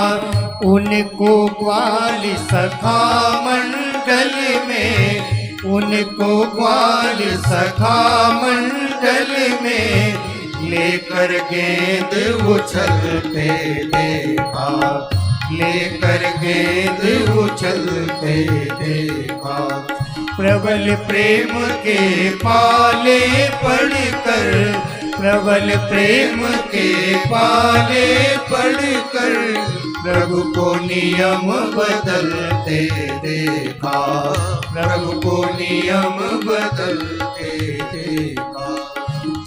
उनको ग्वाल सखा मंडल में, उनको ग्वाल सखा मंडल में लेकर गेंद उछलते देखा, लेकर गेंद उछलते देखा। प्रबल प्रेम के पाले पड़कर, प्रबल प्रेम के पाले पड़कर प्रभु को नियम बदलते देखा, प्रभु को नियम बदलते देखा।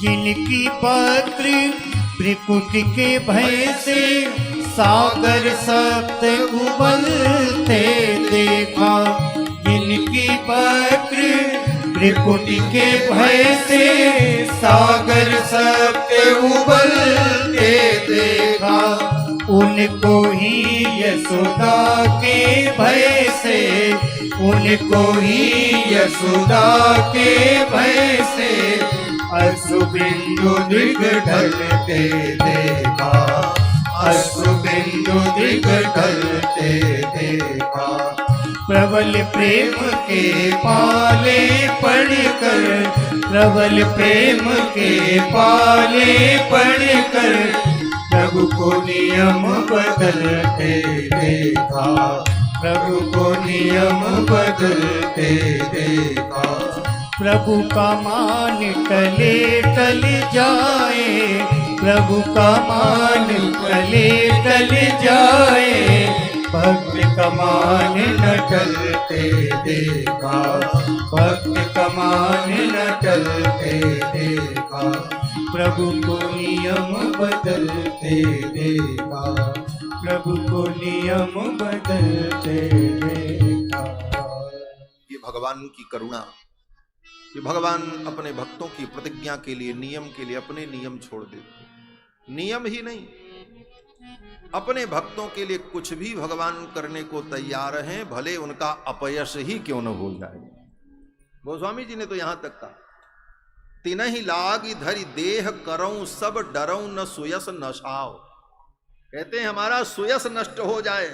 जिनकी पत्र त्रिकुट के भय से सागर सप्त उबलते देखा, जिनकी पत्र त्रिकुट के भय से सागर सप्त उबलते देखा। उनको ही यशोदा के भय से, उनको ही यशोदा के भय से अश्रुबिंदु दृग ढलते देखा, अश्रुबिंदु दृग ढलते देखा। प्रबल प्रेम के पाले पड़कर, प्रबल प्रेम के पाले पड़कर प्रभु को नियम बदलते देखा, प्रभु को नियम बदलते देखा। प्रभु का मान टले टल जाए, प्रभु का मान टले टल जाए भक्त का मान न टलते देखा, भक्त का मान न टलते देखा। प्रभु को नियम बदलते देखा, प्रभु को नियम बदलते देखा। ये भगवान की करुणा, ये भगवान अपने भक्तों की प्रतिज्ञा के लिए, नियम के लिए अपने नियम छोड़ देते। नियम ही नहीं, अपने भक्तों के लिए कुछ भी भगवान करने को तैयार हैं, भले उनका अपयश ही क्यों न हो जाए। गोस्वामी जी ने तो यहां तक कहा, तिनहि लाग धरि देह करऊं सब डरऊं न सुयस नशाओ। कहते हैं हमारा सुयस नष्ट हो जाए,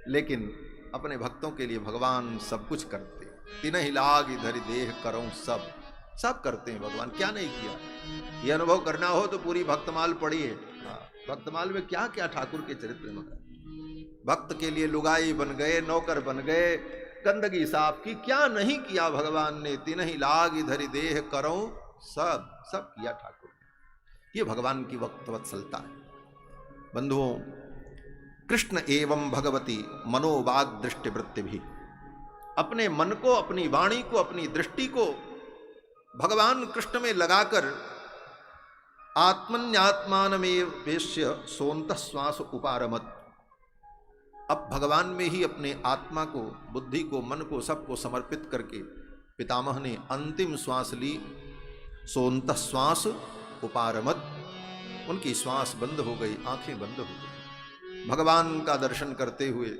लेकिन अपने भक्तों के लिए भगवान सब कुछ करते हैं। तिनहि लाग धरि देह करऊं सब करते हैं भगवान, क्या नहीं किया। ये अनुभव करना हो तो पूरी भक्तमाल पढ़िए। भक्तमाल में क्या क्या ठाकुर के चरित्र में, भक्त के लिए लुगाई बन गए, नौकर बन गए, गंदगी साफ की, क्या नहीं किया भगवान ने। तिनहि लाग धरि देह करऊं सब किया ठाकुर ने। ये भगवान की भक्तवत्सलता है। बंधुओं, कृष्ण एवं भगवती मनोवाग दृष्टि वृत्ति भी, अपने मन को, अपनी वाणी को, अपनी दृष्टि को भगवान कृष्ण में लगाकर आत्मन्यात्मानमेव वेश्य सोन्तः श्वास उपारमत। अब भगवान में ही अपने आत्मा को, बुद्धि को, मन को, सबको समर्पित करके पितामह ने अंतिम श्वास ली। सोन्तः श्वास उपारमत, उनकी श्वास बंद हो गई, आंखें बंद हो गई। भगवान का दर्शन करते हुए,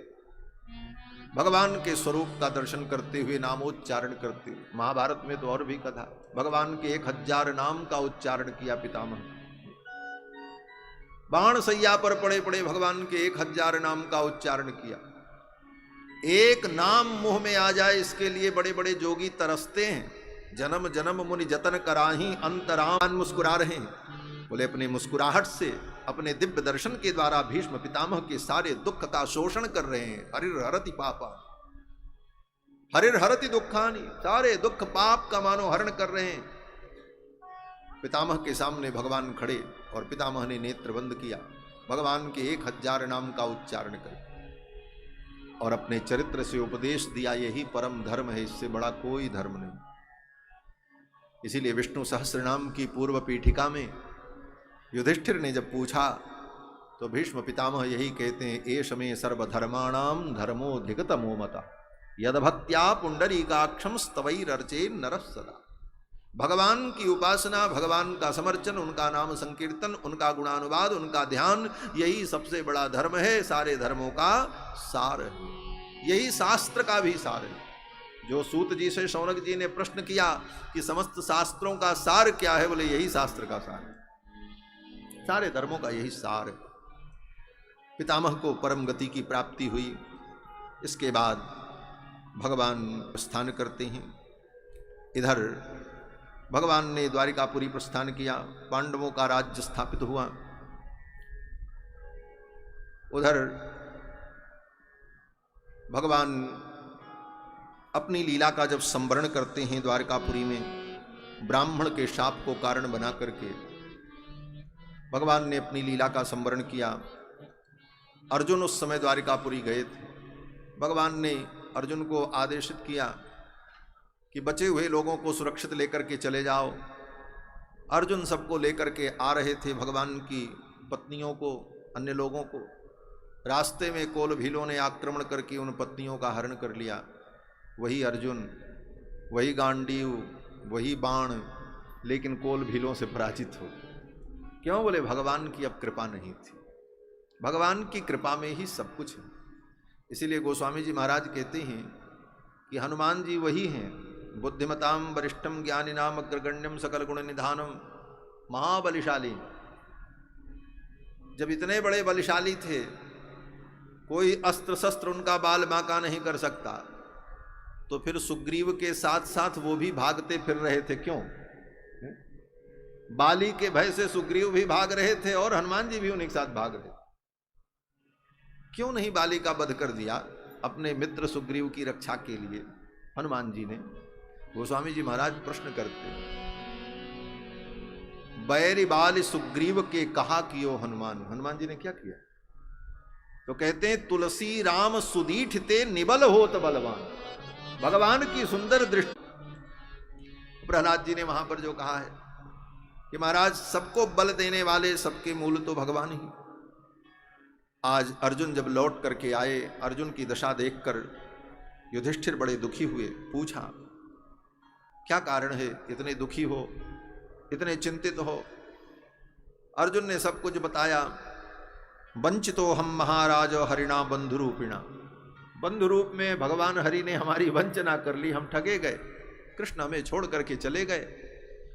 भगवान के स्वरूप का दर्शन करते हुए, नामोच्चारण करते हुए। महाभारत में तो और भी कथा, भगवान के 1000 नाम का उच्चारण किया पितामह। बाण सैया पर पड़े पड़े भगवान के 1000 नाम का उच्चारण किया। एक नाम मुंह में आ जाए, इसके लिए बड़े बड़े जोगी तरसते हैं। जन्म जन्म मुनि जतन कराही अंतरान मुस्कुरा रहे हैं। बोले अपने मुस्कुराहट से, अपने दिव्य दर्शन के द्वारा भीष्म पितामह के सारे दुख का शोषण कर रहे हैं। हरिर हरति पापा, हरिर हरति दुखानी, सारे दुख पाप का मानो हरण कर रहे हैं। पितामह के सामने भगवान खड़े और पितामह ने नेत्र बंद किया, भगवान के 1000 नाम का उच्चारण कर और अपने चरित्र से उपदेश दिया, यही परम धर्म है, इससे बड़ा कोई धर्म नहीं। इसीलिए विष्णु सहस्रनाम की पूर्व पीठिका में युधिष्ठिर ने जब पूछा तो भीष्म पितामह यही कहते हैं, एष मे सर्वधर्माणाम धर्मोऽधिगतमो मता यद्भक्त्या पुंडरीकाक्षं स्तवैरर्चे नरः सदा। भगवान की उपासना, भगवान का समर्चन, उनका नाम संकीर्तन, उनका गुणानुवाद, उनका ध्यान, यही सबसे बड़ा धर्म है, सारे धर्मों का सार है, यही शास्त्र का भी सार है। जो सूत जी से शौनक जी ने प्रश्न किया कि समस्त शास्त्रों का सार क्या है, बोले यही शास्त्र का सार है, सारे धर्मों का यही सार है। पितामह को परम गति की प्राप्ति हुई। इसके बाद भगवान प्रस्थान करते हैं। इधर भगवान ने द्वारिकापुरी प्रस्थान किया, पांडवों का राज्य स्थापित हुआ। उधर भगवान अपनी लीला का जब संवरण करते हैं द्वारकापुरी में, ब्राह्मण के शाप को कारण बना करके भगवान ने अपनी लीला का संवरण किया। अर्जुन उस समय द्वारिकापुरी गए थे। भगवान ने अर्जुन को आदेशित किया कि बचे हुए लोगों को सुरक्षित लेकर के चले जाओ। अर्जुन सबको लेकर के आ रहे थे, भगवान की पत्नियों को, अन्य लोगों को। रास्ते में कोल भीलों ने आक्रमण करके उन पत्नियों का हरण कर लिया। वही अर्जुन, वही गांडीव, वही बाण, लेकिन कोल भीलों से पराजित हो। क्यों? बोले भगवान की अब कृपा नहीं थी। भगवान की कृपा में ही सब कुछ है। इसीलिए गोस्वामी जी महाराज कहते हैं कि हनुमान जी वही हैं, बुद्धिमताम वरिष्ठम ज्ञानिनाम अग्रगण्यम सकल गुण निधानम, महाबलिशाली। जब इतने बड़े बलिशाली थे, कोई अस्त्र शस्त्र उनका बाल बांका नहीं कर सकता, तो फिर सुग्रीव के साथ साथ वो भी भागते फिर रहे थे। क्यों? बाली के भय से सुग्रीव भी भाग रहे थे और हनुमान जी भी उन्हीं के साथ भाग रहे थे। क्यों नहीं बाली का वध कर दिया अपने मित्र सुग्रीव की रक्षा के लिए हनुमान जी ने? गोस्वामी जी महाराज प्रश्न करते, बैरी बाल सुग्रीव के कहा कियो हनुमान। हनुमान जी ने क्या किया? तो कहते हैं तुलसी राम सुदीठ ते निबल होत बलवान। भगवान की सुंदर दृष्टि। प्रहलाद जी ने वहां पर जो कहा है कि महाराज सबको बल देने वाले, सबके मूल तो भगवान ही। आज अर्जुन जब लौट करके आए, अर्जुन की दशा देखकर युधिष्ठिर बड़े दुखी हुए। पूछा क्या कारण है इतने दुखी हो, इतने चिंतित हो? अर्जुन ने सब कुछ बताया। वंचितो हम महाराज हरिणा बंधुरूपिणा। बंधु रूप में भगवान हरि ने हमारी वंचना कर ली, हम ठगे गए, कृष्ण हमें छोड़ करके चले गए।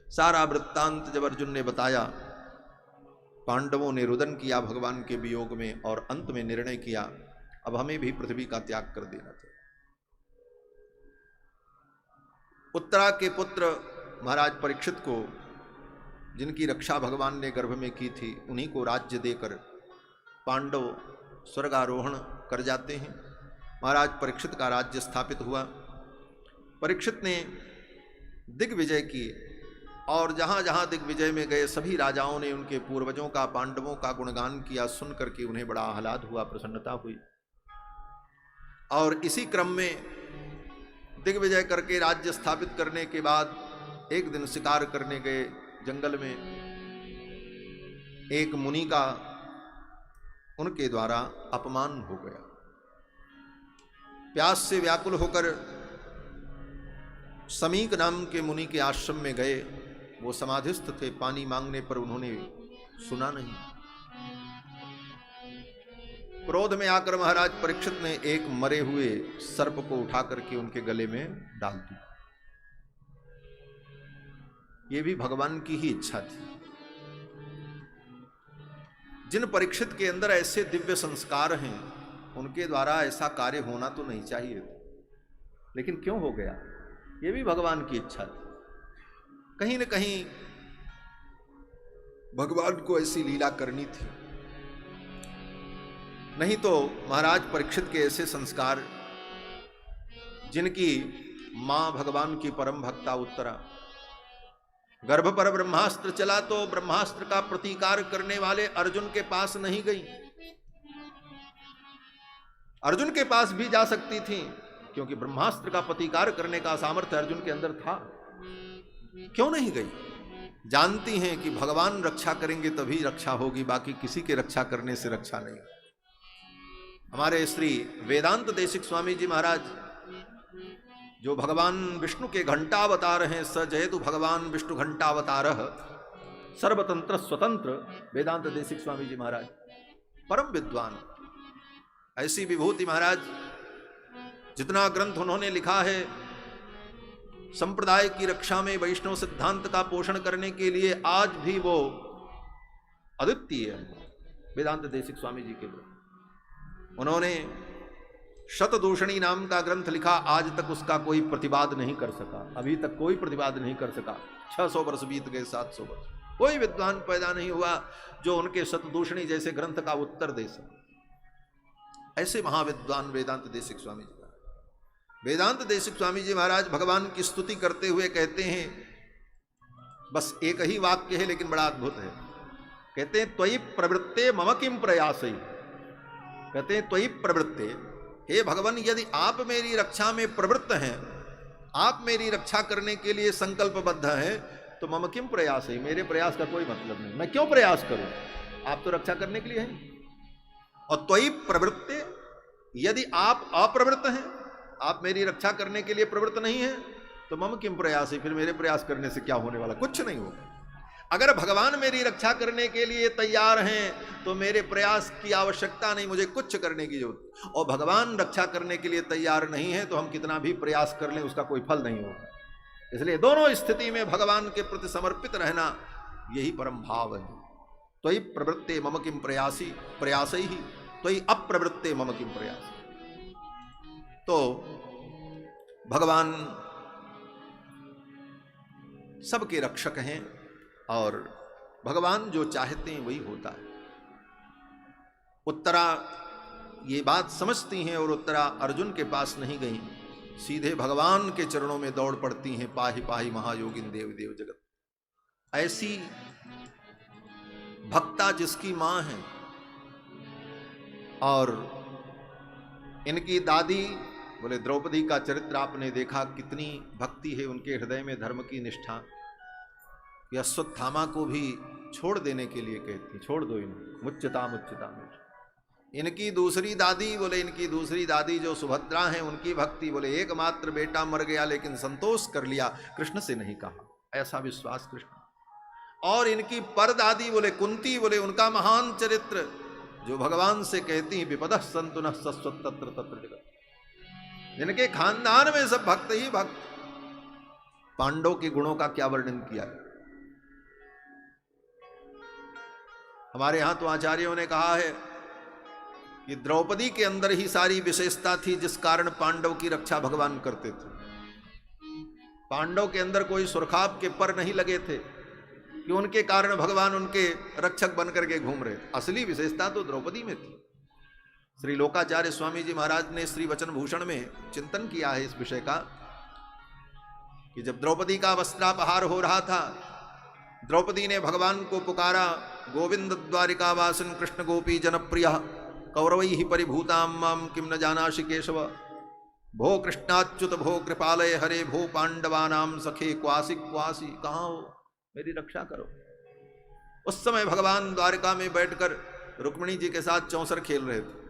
सारा वृत्तांत जब अर्जुन ने बताया, पांडवों ने रुदन किया भगवान के वियोग में और अंत में निर्णय किया अब हमें भी पृथ्वी का त्याग कर देना चाहिए। उत्तरा के पुत्र महाराज परीक्षित को, जिनकी रक्षा भगवान ने गर्भ में की थी, उन्हीं को राज्य देकर पांडव स्वर्गारोहण कर जाते हैं। महाराज परीक्षित का राज्य स्थापित हुआ। परीक्षित ने दिग्विजय किए और जहाँ जहाँ दिग्विजय में गए सभी राजाओं ने उनके पूर्वजों का, पांडवों का गुणगान किया। सुन करके उन्हें बड़ा आह्लाद हुआ, प्रसन्नता हुई। और इसी क्रम में दिग्विजय करके राज्य स्थापित करने के बाद एक दिन शिकार करने गए जंगल में, एक मुनि का उनके द्वारा अपमान हो गया। प्यास से व्याकुल होकर समीक नाम के मुनि के आश्रम में गए। वो समाधिस्थ थे, पानी मांगने पर उन्होंने सुना नहीं। क्रोध में आकर महाराज परीक्षित ने एक मरे हुए सर्प को उठा करके उनके गले में डाल दिया। ये भी भगवान की ही इच्छा थी। जिन परीक्षित के अंदर ऐसे दिव्य संस्कार हैं, उनके द्वारा ऐसा कार्य होना तो नहीं चाहिए, लेकिन क्यों हो गया? ये भी भगवान की इच्छा थी। कहीं न कहीं भगवान को ऐसी लीला करनी थी, नहीं तो महाराज परीक्षित के ऐसे संस्कार, जिनकी मां भगवान की परम भक्ता उत्तरा, गर्भ पर ब्रह्मास्त्र चला तो ब्रह्मास्त्र का प्रतिकार करने वाले अर्जुन के पास नहीं गई। अर्जुन के पास भी जा सकती थी, क्योंकि ब्रह्मास्त्र का प्रतिकार करने का सामर्थ्य अर्जुन के अंदर था। क्यों नहीं गई? जानती हैं कि भगवान रक्षा करेंगे तभी रक्षा होगी, बाकी किसी के रक्षा करने से रक्षा नहीं। हमारे श्री वेदांत देशिक स्वामी जी महाराज, जो भगवान विष्णु के घंटावतार हैं, स जयतु भगवान विष्णु घंटावतारः सर्वतंत्र स्वतंत्र, वेदांत देशिक स्वामी जी महाराज परम विद्वान। ऐसी विभूति महाराज, जितना ग्रंथ उन्होंने लिखा है संप्रदाय की रक्षा में, वैष्णव सिद्धांत का पोषण करने के लिए, आज भी वो अद्वितीय है। वेदांत देशिक स्वामी जी के लोग, उन्होंने शतदूषणी नाम का ग्रंथ लिखा, आज तक उसका कोई प्रतिवाद नहीं कर सका, अभी तक कोई प्रतिवाद नहीं कर सका। 600 वर्ष बीत गए, 700 वर्ष, कोई विद्वान पैदा नहीं हुआ जो उनके शतदूषणी जैसे ग्रंथ का उत्तर दे सके। ऐसे महाविद्वान वेदांत देशिक स्वामी जी। वेदांत देशिक स्वामी जी महाराज भगवान की स्तुति करते हुए कहते हैं, बस एक ही वाक्य है लेकिन बड़ा अद्भुत है। कहते हैं त्वयि प्रवृत्ते मम किम प्रयासै। कहते हैं त्वयि प्रवृत्ते, हे भगवान यदि आप मेरी रक्षा में प्रवृत्त हैं, आप मेरी रक्षा करने के लिए संकल्पबद्ध हैं, तो मम किम प्रयास है, मेरे प्रयास का कोई मतलब नहीं, मैं क्यों प्रयास करूं, आप तो रक्षा करने के लिए हैं। और त्वयि प्रवृत्ते, यदि आप अप्रवृत्त हैं, आप मेरी रक्षा करने के लिए प्रवृत्त नहीं है, तो मम किम प्रयास है, फिर मेरे प्रयास करने से क्या होने वाला, कुछ नहीं होगा। अगर भगवान मेरी रक्षा करने के लिए तैयार हैं तो मेरे प्रयास की आवश्यकता नहीं, मुझे कुछ करने की जरूरत। और भगवान रक्षा करने के लिए तैयार नहीं है तो हम कितना भी प्रयास कर लें उसका कोई फल नहीं होगा। इसलिए दोनों स्थिति में भगवान के प्रति समर्पित रहना यही परम भाव है। त्वयि प्रवृत्ते मम किम प्रयासी प्रयास ही, त्वयि अप्रवृत्ते मम किम प्रयास। तो भगवान सबके रक्षक हैं और भगवान जो चाहते हैं वही होता है। उत्तरा ये बात समझती हैं और उत्तरा अर्जुन के पास नहीं गई, सीधे भगवान के चरणों में दौड़ पड़ती हैं। पाहि पाहि महायोगिन देव देव जगत। ऐसी भक्ता जिसकी मां है, और इनकी दादी बोले द्रौपदी का चरित्र आपने देखा, कितनी भक्ति है उनके हृदय में, धर्म की निष्ठा। कि अश्वत्थामा को भी छोड़ देने के लिए कहती, छोड़ दो इन्हें, मुच्यता मुच्यता। इनकी दूसरी दादी बोले, इनकी दूसरी दादी जो सुभद्रा हैं उनकी भक्ति, बोले एकमात्र बेटा मर गया लेकिन संतोष कर लिया, कृष्ण से नहीं कहा, ऐसा विश्वास कृष्ण। और इनकी परदादी बोले कुंती, बोले उनका महान चरित्र जो भगवान से कहती हैं विपदः सन्तु नः शश्वत् तत्र तत्र जगत्। जिनके खानदान में सब भक्त ही भक्त। पांडव के गुणों का क्या वर्णन किया है। हमारे यहां तो आचार्यों ने कहा है कि द्रौपदी के अंदर ही सारी विशेषता थी जिस कारण पांडव की रक्षा भगवान करते थे। पांडव के अंदर कोई सुरखाब के पर नहीं लगे थे कि उनके कारण भगवान उनके रक्षक बनकर के घूम रहे थे। असली विशेषता तो द्रौपदी में थी। श्री लोकाचार्य स्वामी जी महाराज ने श्री वचन भूषण में चिंतन किया है इस विषय का कि जब द्रौपदी का वस्त्रापहार हो रहा था, द्रौपदी ने भगवान को पुकारा, गोविंद द्वारिका वासन कृष्ण गोपी जनप्रिय कौरवैः परिभूतां मां किं न जानासि केशव, भो कृष्णाच्युत भो कृपालय हरे, भो पांडवानां सखे क्वासी क्वासी, कहाँ हो, मेरी रक्षा करो। उस समय भगवान द्वारिका में बैठकर रुक्मिणी जी के साथ चौसर खेल रहे थे।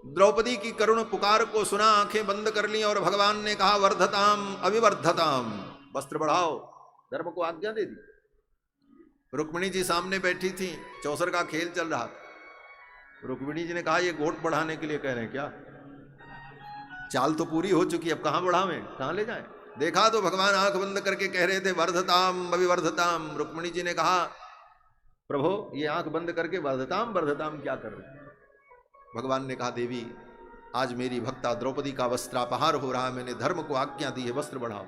द्रौपदी की करुण पुकार को सुना, आंखें बंद कर ली और भगवान ने कहा वर्धताम अविवर्धताम, वस्त्र बढ़ाओ, धर्म को आज्ञा दे दी। रुक्मिणी जी सामने बैठी थी, चौसर का खेल चल रहा था। रुक्मिणी जी ने कहा ये गोट बढ़ाने के लिए कह रहे हैं क्या, चाल तो पूरी हो चुकी, अब कहां बढ़ावें, कहां ले जाएं। देखा तो भगवान आंख बंद करके कह रहे थे वर्धताम अविवर्धताम। रुक्मिणी जी ने कहा प्रभु ये आंख बंद करके वर्धताम वर्धताम क्या कर रहे हैं। भगवान ने कहा देवी आज मेरी भक्ता द्रौपदी का वस्त्रापहार हो रहा है, मैंने धर्म को आज्ञा दी है, वस्त्र बढ़ाओ।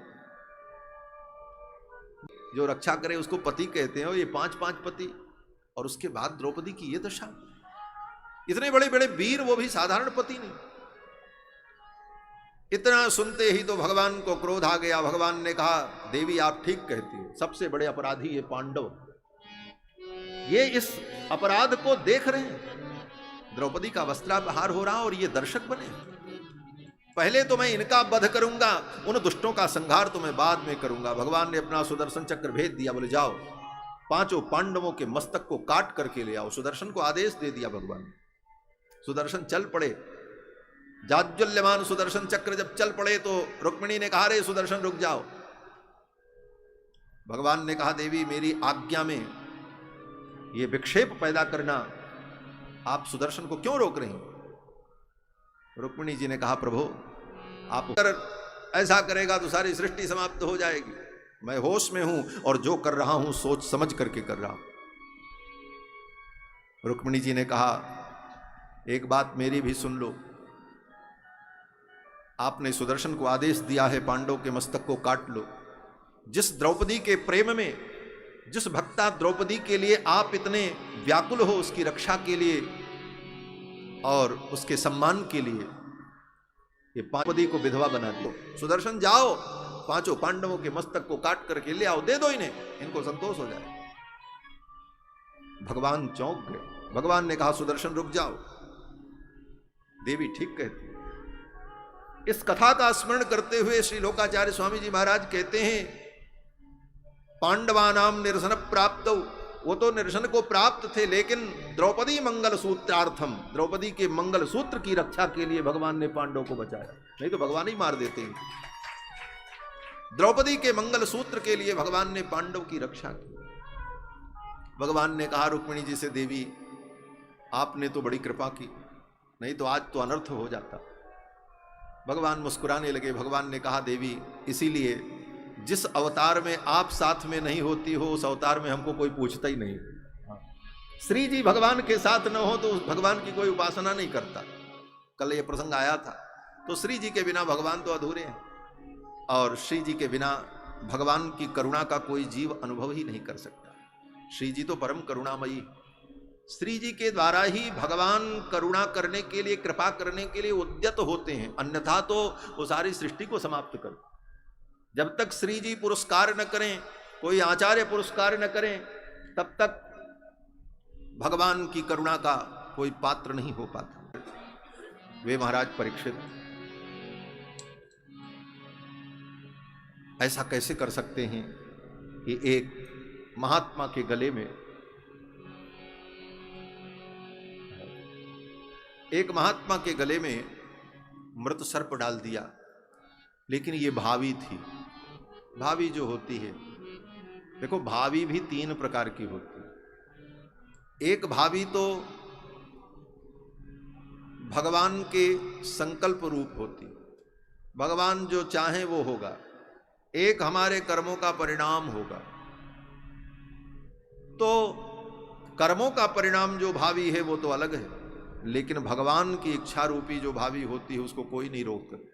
जो रक्षा करे उसको पति कहते हैं, और ये 5-5 पति, और उसके बाद द्रौपदी की ये दशा। इतने बड़े बड़े वीर, वो भी साधारण पति नहीं। इतना सुनते ही तो भगवान को क्रोध आ गया। भगवान ने कहा देवी आप ठीक कहती हो, सबसे बड़े अपराधी ये पांडव, ये इस अपराध को देख रहे हैं। द्रौपदी का वस्त्रापहार हो रहा और ये दर्शक बने। पहले तो मैं इनका वध करूंगा, उन दुष्टों का संहार तो मैं बाद में करूंगा। भगवान ने अपना सुदर्शन चक्र भेज दिया, बोले जाओ 5 पांडवों के मस्तक को काट करके ले आओ। सुदर्शन को आदेश दे दिया भगवान। सुदर्शन चल पड़े, जाज्वल्यमान सुदर्शन चक्र जब चल पड़े तो रुक्मिणी ने कहा रे सुदर्शन रुक जाओ। भगवान ने कहा देवी मेरी आज्ञा में ये विक्षेप पैदा करना आप सुदर्शन को क्यों रोक रही हैं। रुक्मिणी जी ने कहा प्रभु आप अगर ऐसा करेगा तो सारी सृष्टि समाप्त हो जाएगी। मैं होश में हूं और जो कर रहा हूं सोच समझ करके कर रहा हूं। रुक्मिणी जी ने कहा एक बात मेरी भी सुन लो। आपने सुदर्शन को आदेश दिया है पांडव के मस्तक को काट लो। जिस द्रौपदी के प्रेम में, जिस भक्ता द्रौपदी के लिए आप इतने व्याकुल हो, उसकी रक्षा के लिए और उसके सम्मान के लिए, ये द्रौपदी को विधवा बना दो। सुदर्शन जाओ, पांचों पांडवों के मस्तक को काट करके ले आओ, दे दो इन्हें, इनको संतोष हो जाए। भगवान चौंक गए। भगवान ने कहा सुदर्शन रुक जाओ, देवी ठीक कहती। इस कथा का स्मरण करते हुए श्री लोकाचार्य स्वामी जी महाराज कहते हैं, पांडवानाम निरसन प्राप्त, वो तो निरसन को प्राप्त थे, लेकिन द्रौपदी मंगल सूत्रार्थम, द्रौपदी के मंगल सूत्र की रक्षा के लिए भगवान ने पांडव को बचाया, नहीं तो भगवान ही मार देते हैं। द्रौपदी के मंगल सूत्र के लिए भगवान ने पांडव की रक्षा की। भगवान ने कहा रुक्मिणी जी से, देवी आपने तो बड़ी कृपा की, नहीं तो आज तो अनर्थ हो जाता। भगवान मुस्कुराने लगे। भगवान ने कहा, देवी इसीलिए जिस अवतार में आप साथ में नहीं होती हो, उस अवतार में हमको कोई पूछता ही नहीं। श्री जी भगवान के साथ न हो तो उस भगवान की कोई उपासना नहीं करता। कल ये प्रसंग आया था। तो श्री जी के बिना भगवान तो अधूरे हैं, और श्री जी के बिना भगवान की करुणा का कोई जीव अनुभव ही नहीं कर सकता। श्री जी तो परम करुणामयी, श्री जी के द्वारा ही भगवान करुणा करने के लिए, कृपा करने के लिए उद्यत होते हैं, अन्यथा तो वो सारी सृष्टि को समाप्त कर। जब तक श्री जी पुरस्कार न करें, कोई आचार्य पुरस्कार न करें, तब तक भगवान की करुणा का कोई पात्र नहीं हो पाता। वे महाराज परीक्षित ऐसा कैसे कर सकते हैं कि एक महात्मा के गले में, एक महात्मा के गले में मृत सर्प डाल दिया। लेकिन ये भावी थी। भावी जो होती है, देखो भावी भी तीन प्रकार की होती है। एक भावी तो भगवान के संकल्प रूप होती, भगवान जो चाहे वो होगा। एक हमारे कर्मों का परिणाम होगा। तो कर्मों का परिणाम जो भावी है वो तो अलग है, लेकिन भगवान की इच्छा रूपी जो भावी होती है उसको कोई नहीं रोक कर।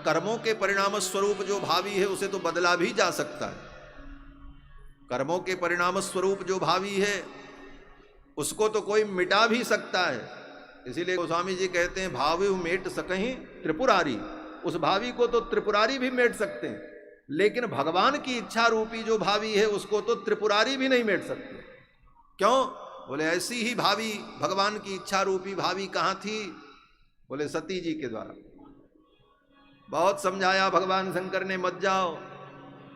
कर्मों के परिणाम स्वरूप जो भावी है उसे तो बदला भी जा सकता है। कर्मों के परिणाम स्वरूप जो भावी है उसको तो कोई मिटा भी सकता है। इसीलिए गोस्वामी जी कहते हैं, भावी मेट सकहीं त्रिपुरारी। उस भावी को तो त्रिपुरारी भी मेट सकते हैं, लेकिन भगवान की इच्छा रूपी जो भावी है उसको तो त्रिपुरारी भी नहीं मेट सकते। क्यों? बोले ऐसी ही भावी, भगवान की इच्छा रूपी भावी कहाँ थी? बोले सती जी के द्वारा। बहुत समझाया भगवान शंकर ने, मत जाओ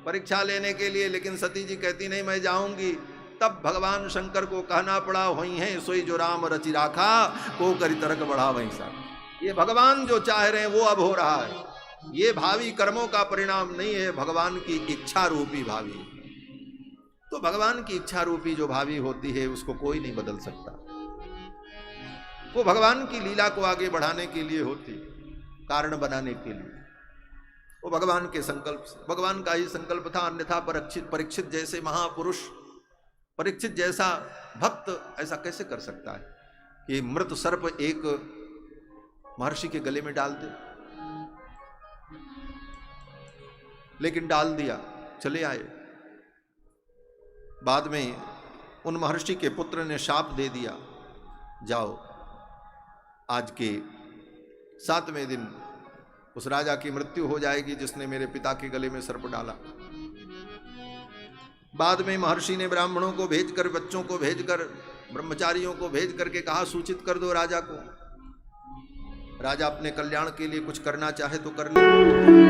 परीक्षा लेने के लिए, लेकिन सती जी कहती नहीं मैं जाऊंगी। तब भगवान शंकर को कहना पड़ा, वही है सोई जो राम रचि राखा, को करी तरक बढ़ा वहीं सा। ये भगवान जो चाह रहे हैं वो अब हो रहा है। ये भावी कर्मों का परिणाम नहीं है, भगवान की इच्छा रूपी भावी। तो भगवान की इच्छा रूपी जो भावी होती है उसको कोई नहीं बदल सकता। वो भगवान की लीला को आगे बढ़ाने के लिए होती, कारण बनाने के लिए। वो भगवान के संकल्प से, भगवान का ही संकल्प था। अन्यथा परीक्षित जैसे महापुरुष, परीक्षित जैसा भक्त ऐसा कैसे कर सकता है कि मृत सर्प एक महर्षि के गले में डाल दे? लेकिन डाल दिया, चले आए। बाद में उन महर्षि के पुत्र ने शाप दे दिया, जाओ आज के 7वें दिन उस राजा की मृत्यु हो जाएगी जिसने मेरे पिता के गले में सर्प डाला। बाद में महर्षि ने ब्राह्मणों को भेजकर, बच्चों को भेजकर, ब्रह्मचारियों को भेज करके कहा सूचित कर दो राजा को। राजा अपने कल्याण के लिए कुछ करना चाहे तो कर ले।